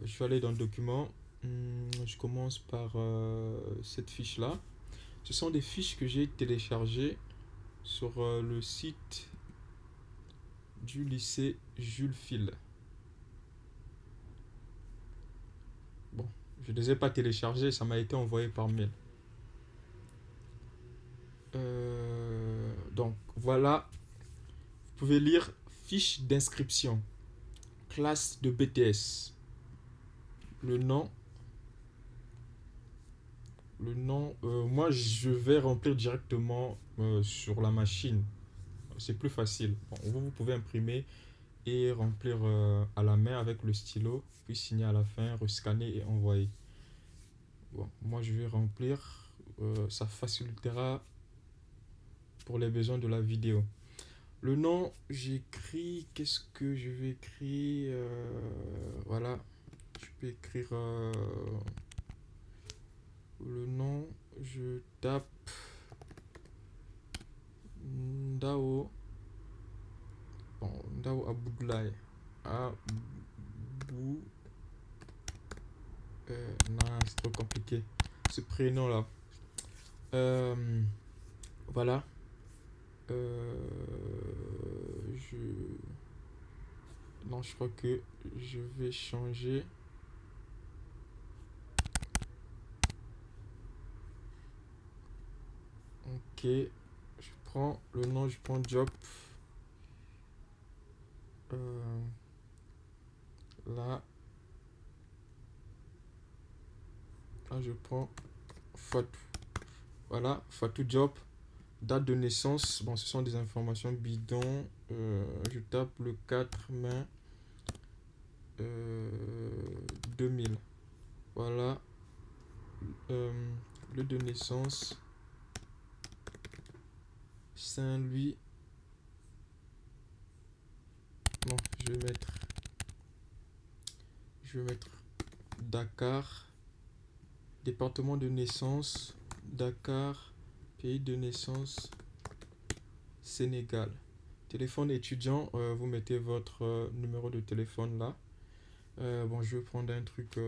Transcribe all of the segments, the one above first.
je vais aller dans le document. Je commence par cette fiche-là. Ce sont des fiches que j'ai téléchargées sur le site du lycée Jules Fil. Bon, je ne les ai pas téléchargées, ça m'a été envoyé par mail. Donc voilà, vous pouvez lire fiche d'inscription, classe de BTS. Le nom, moi je vais remplir directement sur la machine. C'est plus facile. Bon, vous pouvez imprimer et remplir à la main avec le stylo, puis signer à la fin, rescanner et envoyer. Bon, moi je vais remplir. Ça facilitera pour les besoins de la vidéo. Le nom, j'écris. Qu'est-ce que je vais écrire? Voilà. Je peux écrire le nom. Je tape Ndao. Bon, Ndao Aboudlaye. Abou. Non, c'est trop compliqué. Ce prénom-là. Voilà. Je. Non, je crois que je vais changer. Ok. Je prends le nom, je prends job. Là. Là, je prends Fatou. Voilà, Fatou Job. Date de naissance, bon, ce sont des informations bidons. Je tape le 4 mai 2000. Voilà. Lieu de naissance, Saint-Louis. Non, je vais mettre Dakar. Département de naissance, Dakar. Pays de naissance, Sénégal. Téléphone étudiant, vous mettez votre numéro de téléphone là. Bon, je vais prendre un truc,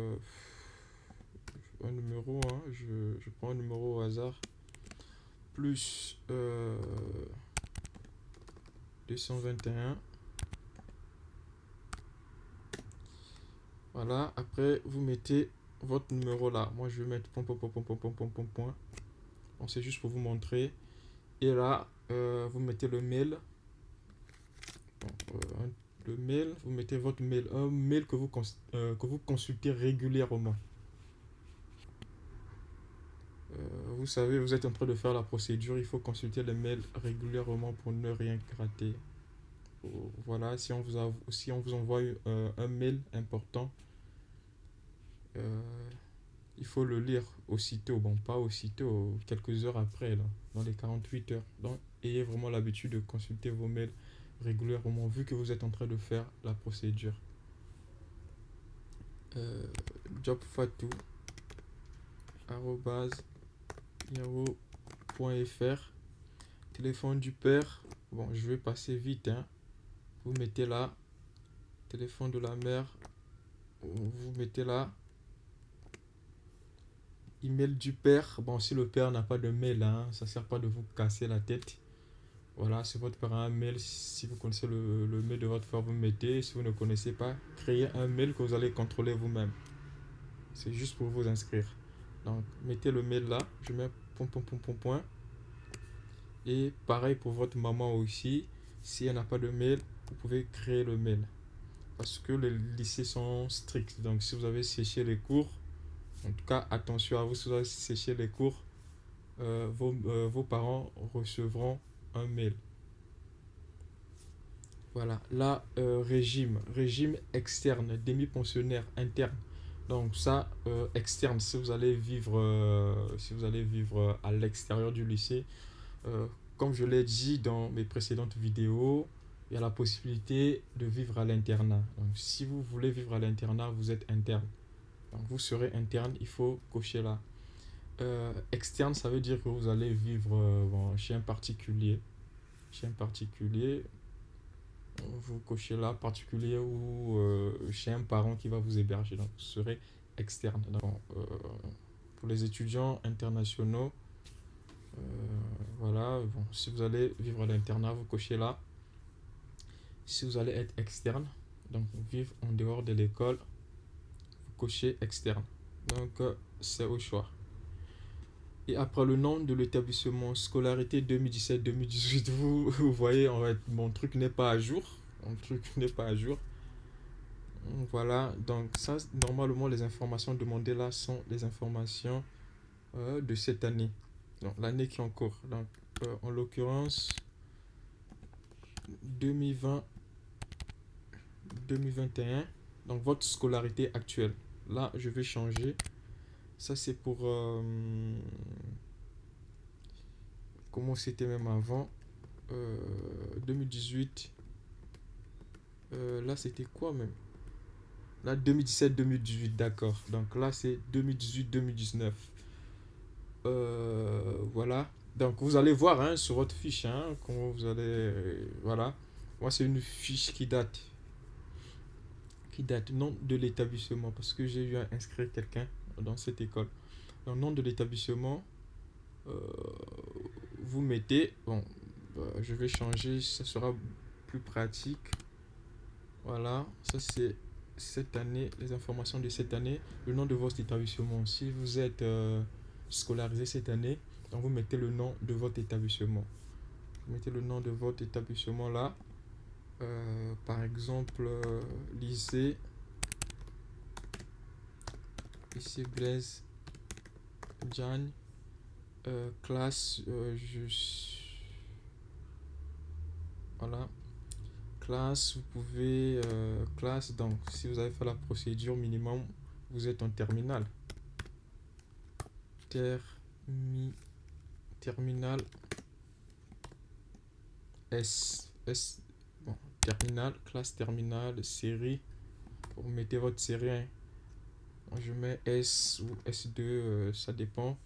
un numéro, hein. Je prends un numéro au hasard. Plus 221. Voilà, après vous mettez votre numéro là. Moi je vais mettre point, point, point, point, point, point, point, point, point. Bon, c'est juste pour vous montrer. Et là, vous mettez le mail. Bon, le mail, vous mettez votre mail. Un mail que vous consultez régulièrement. Vous savez, vous êtes en train de faire la procédure. Il faut consulter les mails régulièrement pour ne rien rater. Voilà, si on vous envoie un mail important, il faut le lire aussitôt. Bon, pas aussitôt, quelques heures après, là, dans les 48 heures. Donc, ayez vraiment l'habitude de consulter vos mails régulièrement, vu que vous êtes en train de faire la procédure. Jobfatou @yahoo.fr. Téléphone du père. Bon, je vais passer vite, hein. Vous mettez là. Téléphone de la mère. Vous mettez là. Email du père. Bon, si le père n'a pas de mail, hein, ça ne sert pas de vous casser la tête. Voilà, si votre père a un mail, si vous connaissez le mail de votre père, vous mettez. Si vous ne connaissez pas, créez un mail que vous allez contrôler vous-même. C'est juste pour vous inscrire. Donc, mettez le mail là. Je mets point, point, point, point, point. Et pareil pour votre maman aussi. Si elle n'a pas de mail, vous pouvez créer le mail. Parce que les lycées sont stricts. Donc, si vous avez séché les cours, en tout cas, attention à vous, si vous avez séché les cours, vos parents recevront un mail. Voilà. Là, régime externe, demi-pensionnaire interne. Donc ça, externe, si vous allez vivre à l'extérieur du lycée, comme je l'ai dit dans mes précédentes vidéos, il y a la possibilité de vivre à l'internat. Donc si vous voulez vivre à l'internat, vous êtes interne. Donc vous serez interne, il faut cocher là. Externe, ça veut dire que vous allez vivre chez un particulier. Chez un particulier. Vous cochez là, particulier ou chez un parent qui va vous héberger. Donc, vous serez externe. Donc, pour les étudiants internationaux, euh, voilà, bon, si vous allez vivre à l'internat, vous cochez là. Si vous allez être externe, donc vivre en dehors de l'école, vous cochez externe. Donc, c'est au choix. Et après le nom de l'établissement, scolarité 2017-2018, vous voyez, en fait, mon truc n'est pas à jour. Mon truc n'est pas à jour. Voilà, donc ça, normalement, les informations demandées là sont les informations de cette année. Donc, l'année qui est en cours. Donc, en l'occurrence, 2020-2021. Donc, votre scolarité actuelle. Là, je vais changer. Ça, c'est pour... comment c'était même avant. 2018. Là, c'était quoi même? Là, 2017-2018, d'accord. Donc là, c'est 2018-2019. Voilà. Donc, vous allez voir hein, sur votre fiche, hein, comment vous allez... voilà. Moi, c'est une fiche qui date. Qui date, nom de l'établissement, parce que j'ai eu à inscrire quelqu'un dans cette école. Le nom de l'établissement, euh, vous mettez... Bon, je vais changer, ça sera plus pratique. Voilà, ça c'est cette année, les informations de cette année, le nom de votre établissement. Si vous êtes scolarisé cette année, donc vous mettez le nom de votre établissement. Vous mettez le nom de votre établissement là. Par exemple, lycée, lycée Blaise Diagne, classe, voilà, classe, vous pouvez, classe, donc si vous avez fait la procédure minimum, vous êtes en terminale. Terminal bon, terminal, classe terminale, série. Vous mettez votre série. Hein. Je mets S ou S2, ça dépend.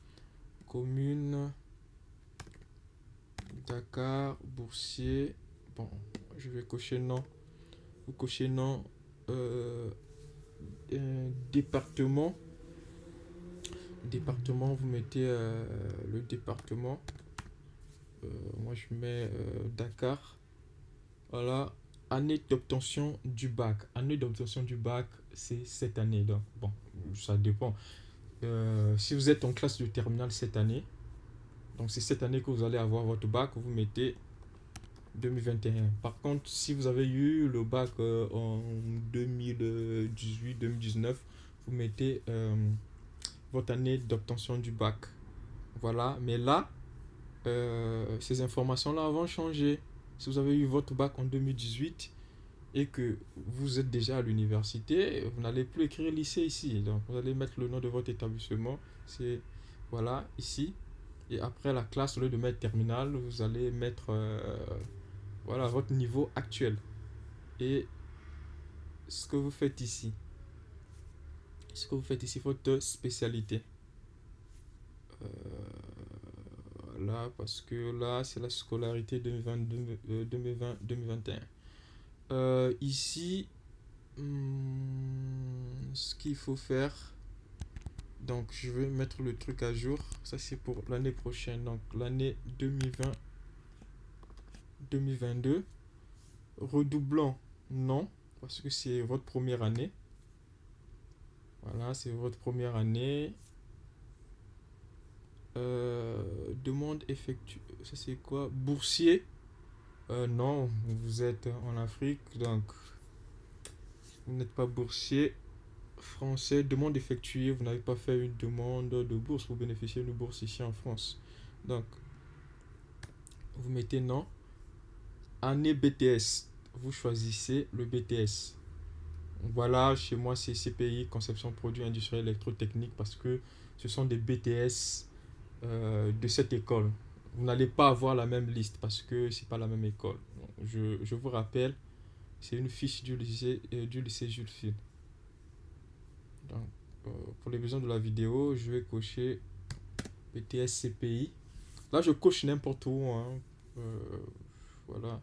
Commune, Dakar, boursier. Bon, je vais cocher non. Vous cochez non. Département. Département, vous mettez le département. Moi, je mets Dakar. Voilà. Année d'obtention du bac. Année d'obtention du bac, c'est cette année. Donc, bon, ça dépend. Si vous êtes en classe de terminale cette année, donc c'est cette année que vous allez avoir votre bac, vous mettez 2021. Par contre, si vous avez eu le bac en 2018-2019, vous mettez votre année d'obtention du bac. Voilà, mais là, ces informations-là vont changer. Si vous avez eu votre bac en 2018 et que vous êtes déjà à l'université, vous n'allez plus écrire lycée ici. Donc, vous allez mettre le nom de votre établissement. C'est, voilà, ici. Et après la classe, au lieu de mettre terminale, vous allez mettre voilà, votre niveau actuel. Et ce que vous faites ici. Ce que vous faites ici, votre spécialité. Là, parce que là, c'est la scolarité 2020-2021. Ici, ce qu'il faut faire, donc je vais mettre le truc à jour. Ça, c'est pour l'année prochaine. Donc, l'année 2020-2022. Redoublant, non, parce que c'est votre première année. Voilà, c'est votre première année. Demande effectuée. Ça, c'est quoi? Boursier. Non, vous êtes en Afrique, donc vous n'êtes pas boursier. Français, demande effectuée. Vous n'avez pas fait une demande de bourse pour bénéficier d'une bourse ici en France. Donc, vous mettez non. Année BTS. Vous choisissez le BTS. Voilà, chez moi, c'est CPI, conception produit industriel électrotechnique, parce que ce sont des BTS de cette école. Vous n'allez pas avoir la même liste parce que c'est pas la même école. Je vous rappelle, c'est une fiche du lycée Jules Ferry. Donc, pour les besoins de la vidéo, je vais cocher BTS CPI. Là, je coche n'importe où. Hein. Voilà.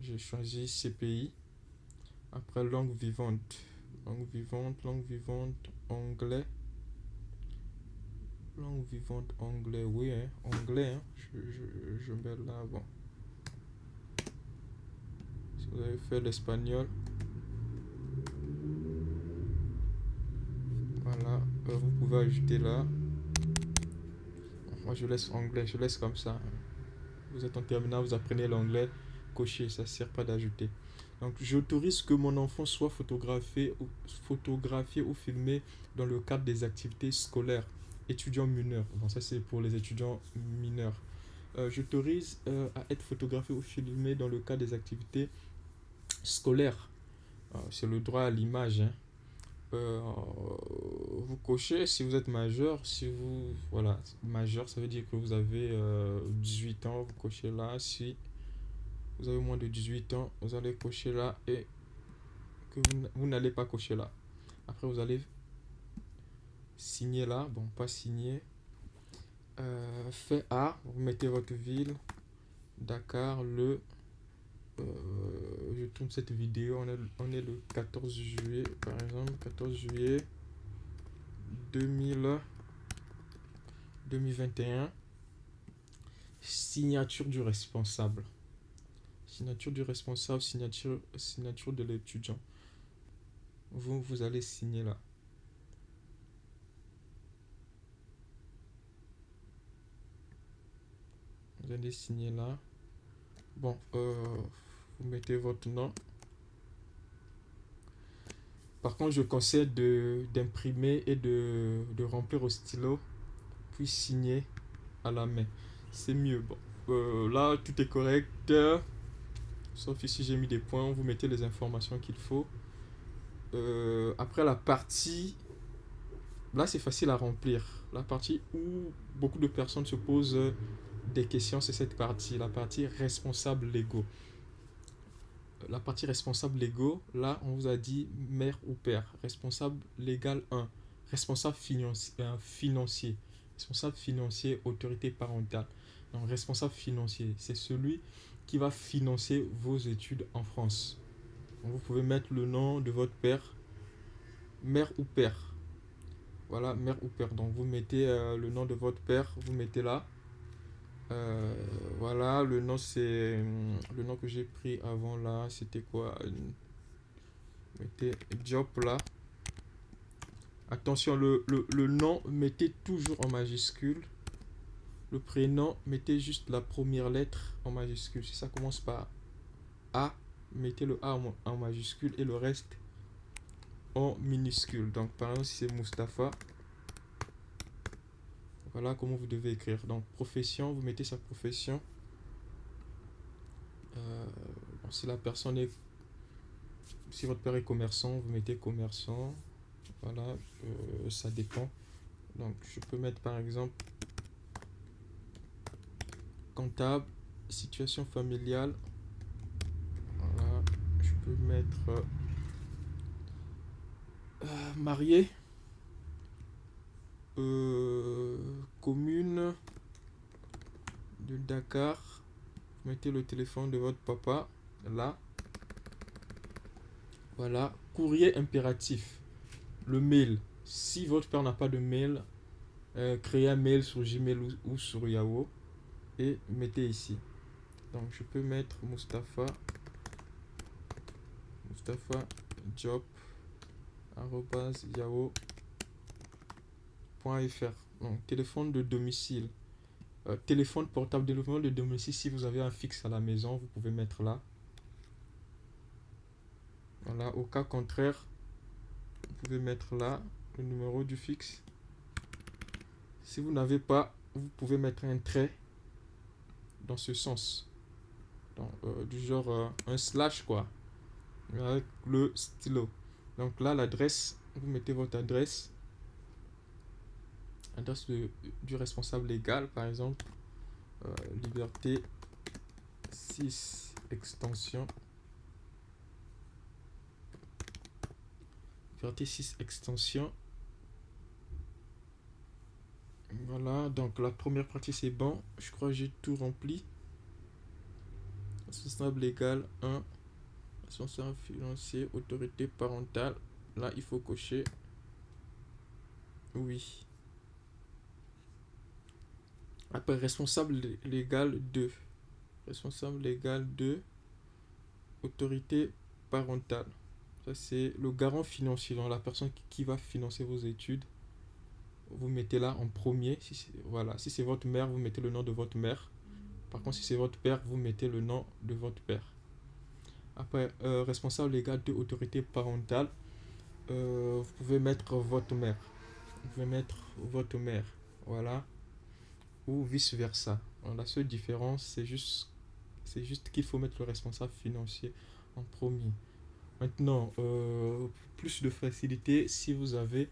J'ai choisi CPI. Après, langue vivante. Langue vivante, anglais. Langue vivante, anglais, oui, hein, anglais, hein. Je mets là, bon. Si vous avez fait l'espagnol, voilà, vous pouvez ajouter là. Moi, je laisse anglais, je laisse comme ça. Vous êtes en terminale, vous apprenez l'anglais, cochez, ça ne sert pas d'ajouter. Donc, j'autorise que mon enfant soit photographié ou filmé dans le cadre des activités scolaires. Étudiants mineurs. Bon, ça, c'est pour les étudiants mineurs. J'autorise à être photographié ou filmé dans le cadre des activités scolaires. C'est le droit à l'image, hein. Euh, vous cochez si vous êtes majeur. Si vous, voilà, majeur, ça veut dire que vous avez 18 ans. Vous cochez là. Si vous avez moins de 18 ans, vous allez cocher là et que vous n'allez pas cocher là. Après, vous allez signer là. Bon, pas signer. Fait A, vous mettez votre ville. Dakar, je tourne cette vidéo. On est le 14 juillet, par exemple. 14 juillet 2021. Signature du responsable. Signature du responsable, signature de l'étudiant. Vous allez signer là. Vous allez signer là. Bon, vous mettez votre nom. Par contre, je conseille d'imprimer et de remplir au stylo, puis signer à la main. C'est mieux. Bon, là, tout est correct. Sauf ici, j'ai mis des points. Vous mettez les informations qu'il faut. Après la partie, là, c'est facile à remplir. La partie où beaucoup de personnes se posent des questions, c'est cette partie, la partie responsable légaux. La partie responsable légaux, là, on vous a dit mère ou père. Responsable légal 1. Responsable financier. Responsable financier, autorité parentale. Donc, responsable financier, c'est celui qui va financer vos études en France. Donc, vous pouvez mettre le nom de votre père, mère ou père. Voilà, mère ou père. Donc, vous mettez le nom de votre père, vous mettez là. Euh, voilà, le nom c'est le nom que j'ai pris avant là, c'était quoi? Mettez job là. Attention, le nom, mettez toujours en majuscule. Le prénom, mettez juste la première lettre en majuscule. Si ça commence par A, mettez le A en majuscule et le reste en minuscule. Donc par exemple, si c'est Mustapha, voilà comment vous devez écrire. Donc profession, vous mettez sa profession. Bon, si la personne est, si votre père est commerçant, vous mettez commerçant. Voilà, ça dépend. Donc je peux mettre par exemple comptable, situation familiale. Voilà, je peux mettre marié, commune de Dakar. Mettez le téléphone de votre papa là. Voilà, courrier impératif. Le mail. Si votre père n'a pas de mail, créez un mail sur Gmail ou sur Yahoo et mettez ici. Donc je peux mettre Mustapha job @yahoo.fr. Donc téléphone de domicile. Téléphone portable, téléphone de domicile. Si vous avez un fixe à la maison, vous pouvez mettre là. Voilà, au cas contraire, vous pouvez mettre là le numéro du fixe. Si vous n'avez pas, vous pouvez mettre un trait dans ce sens. Donc, du genre un slash quoi, avec le stylo. Donc là, l'adresse, vous mettez votre adresse du responsable légal, par exemple, Liberté 6 extension. Liberté 6 extension. Voilà, donc la première partie c'est bon. Je crois que j'ai tout rempli. Responsable légal 1. Responsable financier, autorité parentale. Là, il faut cocher oui. Après, responsable légal 2. Responsable légal 2, autorité parentale. Ça, c'est le garant financier, donc la personne qui va financer vos études. Vous mettez là en premier. Voilà. Si c'est votre mère, vous mettez le nom de votre mère. Par contre, si c'est votre père, vous mettez le nom de votre père. Après, responsable légal de autorité parentale, vous pouvez mettre votre mère. Vous pouvez mettre votre mère. Voilà. Ou vice versa. Alors, la seule différence, c'est juste qu'il faut mettre le responsable financier en premier. Maintenant, plus de facilité, si vous avez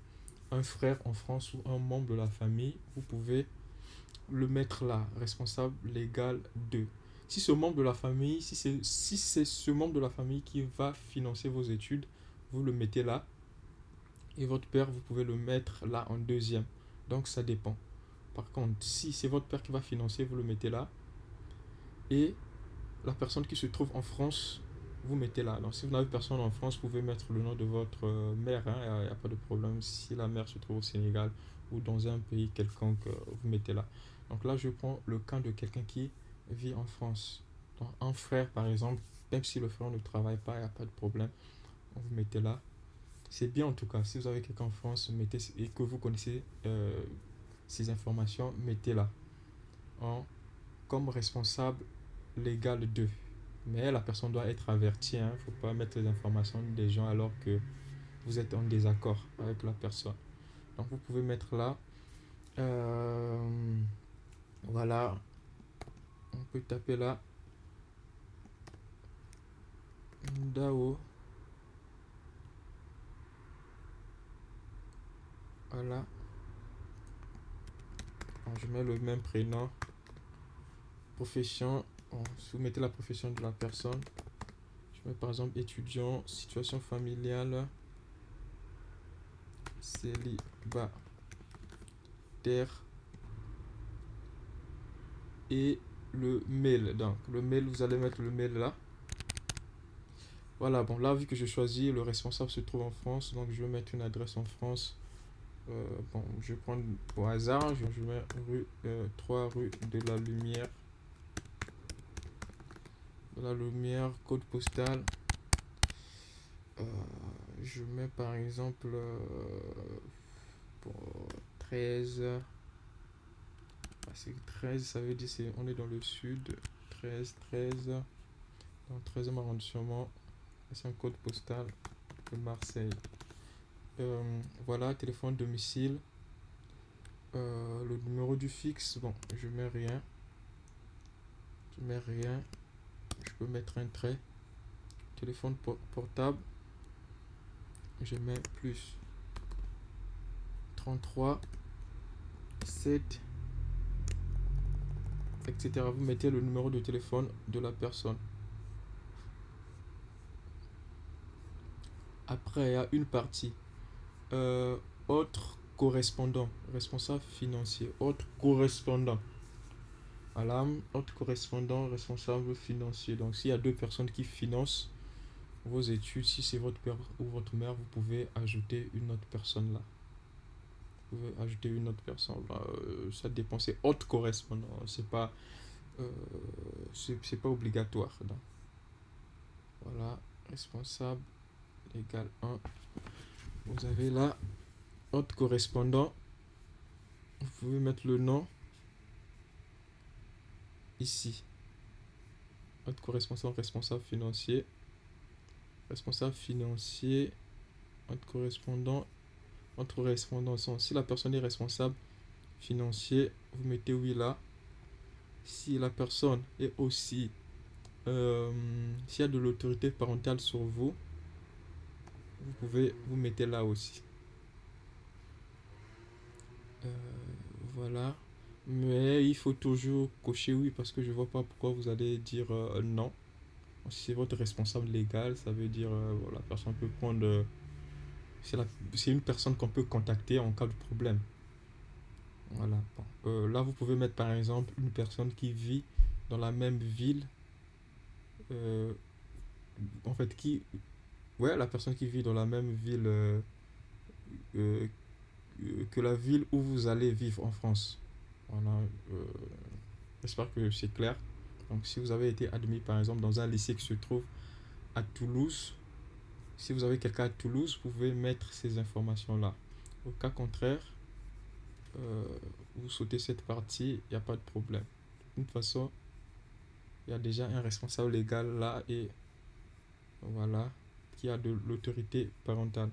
un frère en France ou un membre de la famille, vous pouvez le mettre là, responsable légal 2. Si ce membre de la famille, si c'est ce membre de la famille qui va financer vos études, vous le mettez là. Et votre père, vous pouvez le mettre là en deuxième. Donc ça dépend. Par contre, si c'est votre père qui va financer, vous le mettez là. Et la personne qui se trouve en France, vous mettez là. Donc si vous n'avez personne en France, vous pouvez mettre le nom de votre mère. Il n'y a pas de problème. Si la mère se trouve au Sénégal ou dans un pays quelconque, vous mettez là. Donc là, je prends le cas de quelqu'un qui vit en France. Donc un frère, par exemple, même si le frère ne travaille pas, il n'y a pas de problème. Vous mettez là. C'est bien en tout cas. Si vous avez quelqu'un en France, mettez, et que vous connaissez ces informations, mettez là. Comme responsable légal 2. Mais la personne doit être avertie. Il ne faut pas mettre les informations des gens alors que vous êtes en désaccord avec la personne. Donc vous pouvez mettre là. Voilà. On peut taper là. Dao. Voilà. Bon, je mets le même prénom. Profession. Bon, si vous mettez la profession de la personne. Je mets par exemple étudiant, situation familiale, célibataire et le mail. Donc le mail, vous allez mettre le mail là. Voilà, bon là vu que je choisis, le responsable se trouve en France, donc je vais mettre une adresse en France. Bon, je vais prendre au hasard, je mets 3 rue de la Lumière. De la Lumière, code postal. Je mets par exemple pour 13. C'est 13, ça veut dire on est dans le sud. 13 dans le 13e arrondissement. C'est un code postal de Marseille. Voilà, téléphone domicile. Le numéro du fixe, bon, je mets rien. Je peux mettre un trait. Téléphone portable. Je mets plus 33 7 etc. Vous mettez le numéro de téléphone de la personne. Après, il y a une partie. Autre correspondant, responsable financier, autre correspondant. Voilà, autre correspondant, responsable financier. Donc, s'il y a deux personnes qui financent vos études, si c'est votre père ou votre mère, vous pouvez ajouter une autre personne là. Vous pouvez ajouter une autre personne là. Ça dépend, c'est autre correspondant. C'est pas obligatoire. Donc. Voilà, responsable légal 1. Vous avez là, autre correspondant. Vous pouvez mettre le nom ici. Autre correspondant, responsable financier. Responsable financier, autre correspondant, autre correspondance. Si la personne est responsable financier, vous mettez oui là. Si la personne est aussi, s'il y a de l'autorité parentale sur vous, vous pouvez vous mettez là aussi. Voilà. Mais il faut toujours cocher oui parce que je vois pas pourquoi vous allez dire non. Si c'est votre responsable légal, ça veut dire la personne peut prendre. C'est une personne qu'on peut contacter en cas de problème. Voilà. Bon. Là, vous pouvez mettre par exemple une personne qui vit dans la même ville euh, en fait, ouais, la personne qui vit dans la même ville euh, que la ville où vous allez vivre en France. Voilà, euh, j'espère que c'est clair. Donc, si vous avez été admis, par exemple, dans un lycée qui se trouve à Toulouse, si vous avez quelqu'un à Toulouse, vous pouvez mettre ces informations-là. Au cas contraire, euh, vous sautez cette partie, il n'y a pas de problème. De toute façon, il y a déjà un responsable légal là et voilà, qui a de l'autorité parentale.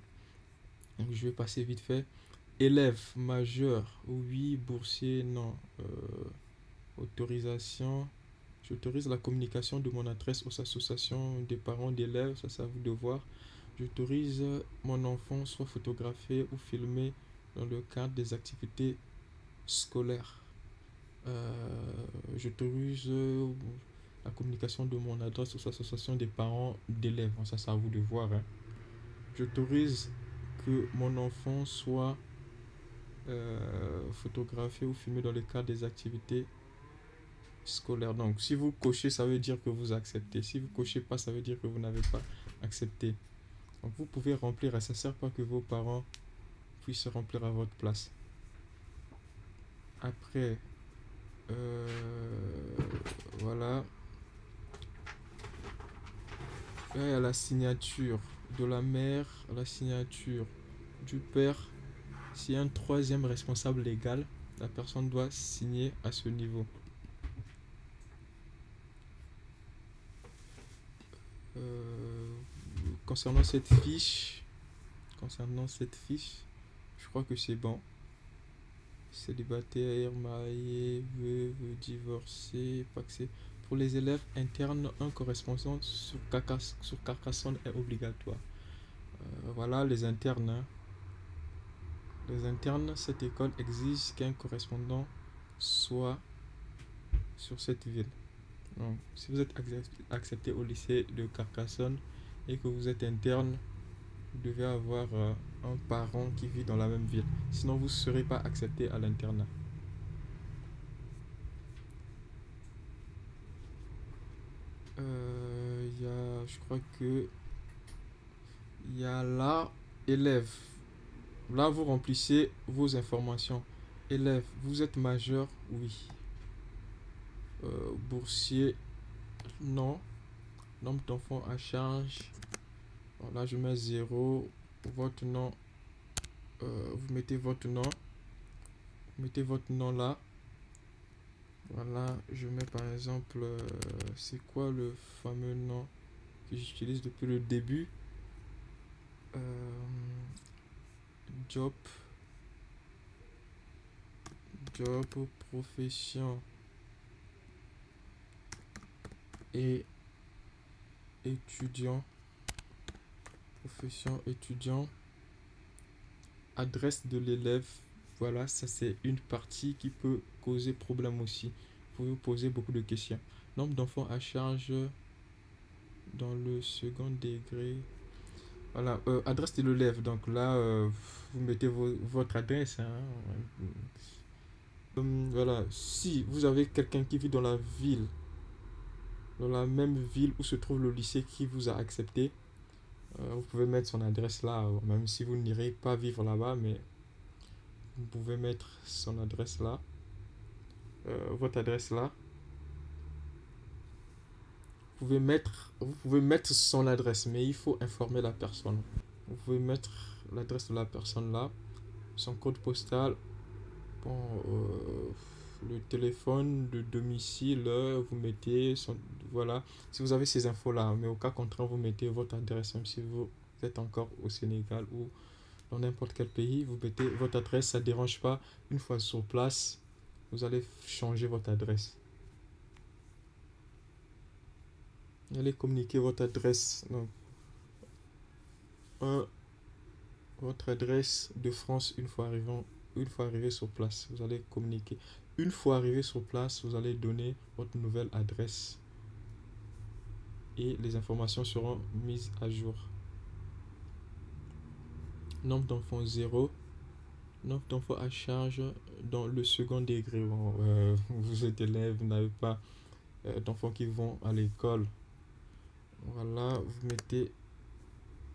Donc, je vais passer vite fait. Élève majeur, oui. Boursier, non. Autorisation. J'autorise la communication de mon adresse aux associations des parents d'élèves, ça c'est à vous de voir. J'autorise mon enfant soit photographié ou filmé dans le cadre des activités scolaires. J'autorise la communication de mon adresse aux associations des parents d'élèves, ça c'est à vous de voir. Hein. J'autorise que mon enfant soit photographié ou filmé dans le cadre des activités scolaires. Donc, si vous cochez, ça veut dire que vous acceptez. Si vous cochez pas, ça veut dire que vous n'avez pas accepté. Donc, vous pouvez remplir et ça ne sert pas que vos parents puissent remplir à votre place. Après, voilà. Là, il y a la signature de la mère, la signature du père. S'il y a un troisième responsable légal, la personne doit signer à ce niveau. Euh, concernant cette fiche, je crois que c'est bon. Célibataire, marié, veuve, divorcé, paxé. Pour les élèves internes, un correspondant sur Carcassonne est obligatoire. Voilà les internes. Hein. Les internes, cette école exige qu'un correspondant soit sur cette ville. Donc, si vous êtes accepté au lycée de Carcassonne et que vous êtes interne, vous devez avoir un parent qui vit dans la même ville. Sinon, vous ne serez pas accepté à l'internat. Je crois que il y a là, élève. Là, vous remplissez vos informations. Élève, vous êtes majeur? Oui. Boursier? Non. Nombre d'enfants à charge? Bon, là, je mets 0. Votre nom, vous mettez votre nom. Mettez votre nom là. Voilà, je mets par exemple, c'est quoi le fameux nom que j'utilise depuis le début? Euh, job, profession et étudiant, profession étudiant, adresse de l'élève. Voilà, ça c'est une partie qui peut causer problème aussi. Vous pouvez vous poser beaucoup de questions. Nombre d'enfants à charge dans le second degré. Voilà, adresse de l'élève. Donc là, vous mettez votre adresse. Hein. Voilà, si vous avez quelqu'un qui vit dans la ville, dans la même ville où se trouve le lycée qui vous a accepté, vous pouvez mettre son adresse là, même si vous n'irez pas vivre là-bas, mais vous pouvez mettre son adresse là, votre adresse là. Vous pouvez mettre son adresse, mais il faut informer la personne. Vous pouvez mettre l'adresse de la personne là, son code postal, bon, le téléphone de domicile, vous mettez son, voilà, si vous avez ces infos là, mais au cas contraire, vous mettez votre adresse, même si vous êtes encore au Sénégal ou dans n'importe quel pays, vous mettez votre adresse, ça ne dérange pas. Une fois sur place, vous allez changer votre adresse. Vous allez communiquer votre adresse. Donc, votre adresse de France une fois arrivé sur place. Vous allez communiquer. Une fois arrivé sur place, vous allez donner votre nouvelle adresse et les informations seront mises à jour. Nombre d'enfants 0. Nombre d'enfants à charge dans le second degré. Bon, vous êtes élève, vous n'avez pas d'enfants qui vont à l'école. Voilà, vous mettez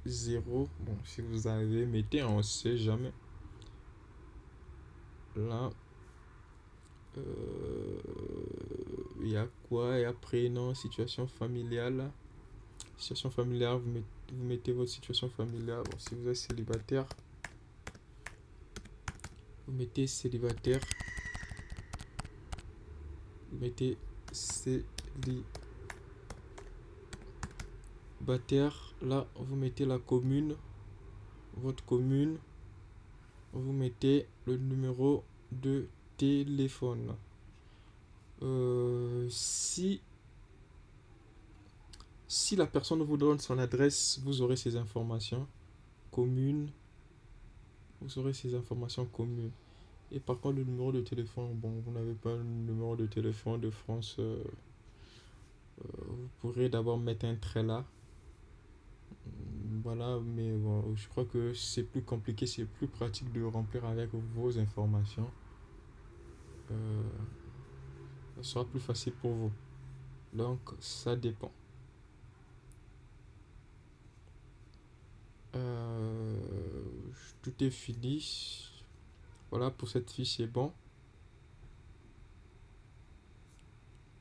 0. Bon, si vous avez, mettez, on sait jamais. Là, il y a quoi? Et après, non, situation familiale. Situation familiale, vous mettez votre situation familiale. Bon, si vous êtes célibataire, vous mettez célibataire. Vous mettez célibataire. Là, vous mettez la commune. Votre commune. Vous mettez le numéro de téléphone. Si la personne vous donne son adresse, vous aurez ces informations communes. Vous aurez ces informations communes. Et par contre, le numéro de téléphone, bon, vous n'avez pas le numéro de téléphone de France. Vous pourrez d'abord mettre un trait là. Voilà, mais bon, je crois que c'est plus compliqué, c'est plus pratique de remplir avec vos informations. Euh, Ça sera plus facile pour vous. Donc, ça dépend. Euh, Tout est fini. Voilà, pour cette fiche, c'est bon.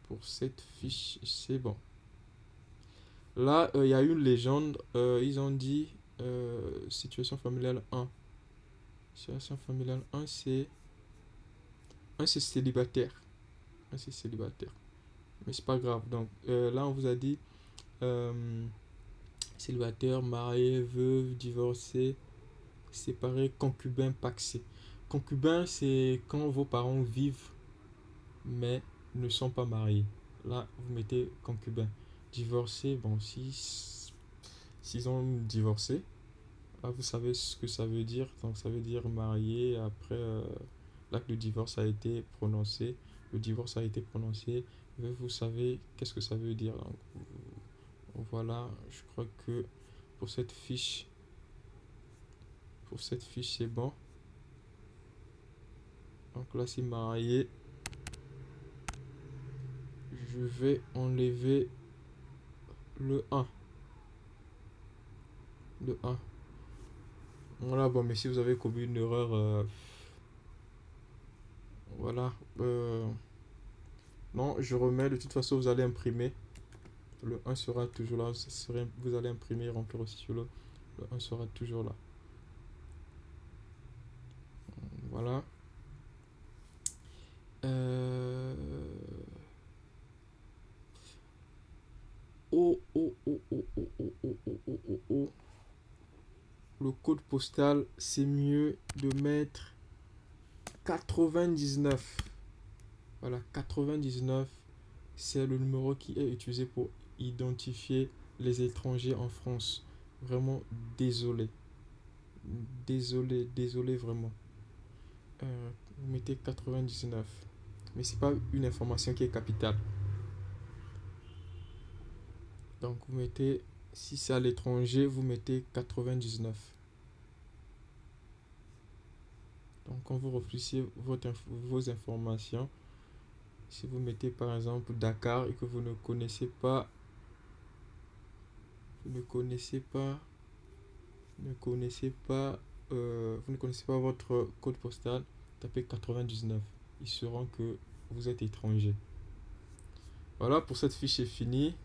Pour cette fiche, c'est bon. Là, il y a une légende. Ils ont dit situation familiale 1. Situation familiale 1, c'est. Un, c'est célibataire. Un, c'est célibataire. Mais c'est pas grave. Donc, là, on vous a dit euh, célibataire, marié, veuve, divorcé, séparé, concubin, pacsé. Concubin, c'est quand vos parents vivent mais ne sont pas mariés. Là, vous mettez concubin. Divorcé, bon, s'ils ont divorcé, là, vous savez ce que ça veut dire. Donc, ça veut dire marié. Après, l'acte de divorce a été prononcé. Le divorce a été prononcé. Vous savez qu'est-ce que ça veut dire. Donc, voilà, je crois que pour cette fiche, c'est bon. Donc là, c'est marié. Je vais enlever le 1. Le 1. Voilà, bon, mais si vous avez commis une erreur, voilà. Non, je remets. De toute façon, vous allez imprimer. Le 1 sera toujours là. Vous allez imprimer et remplir aussi sur le 1 sera toujours là. Voilà. Euh... Oh, oh, oh, oh, oh, oh, oh, oh, oh, oh, oh. Le code postal, c'est mieux de mettre 99. Voilà, 99, c'est le numéro qui est utilisé pour identifier les étrangers en France. Vraiment désolé. Désolé, désolé vraiment. Vous mettez 99. Mais c'est pas une information qui est capitale. Donc vous mettez, si c'est à l'étranger, vous mettez 99. Donc quand vous remplissez vos informations, si vous mettez par exemple Dakar et que vous ne connaissez pas, vous ne connaissez pas, ne connaissez pas, vous ne connaissez pas votre code postal, tapez 99. Ils sauront que vous êtes étranger. Voilà, pour cette fiche est finie.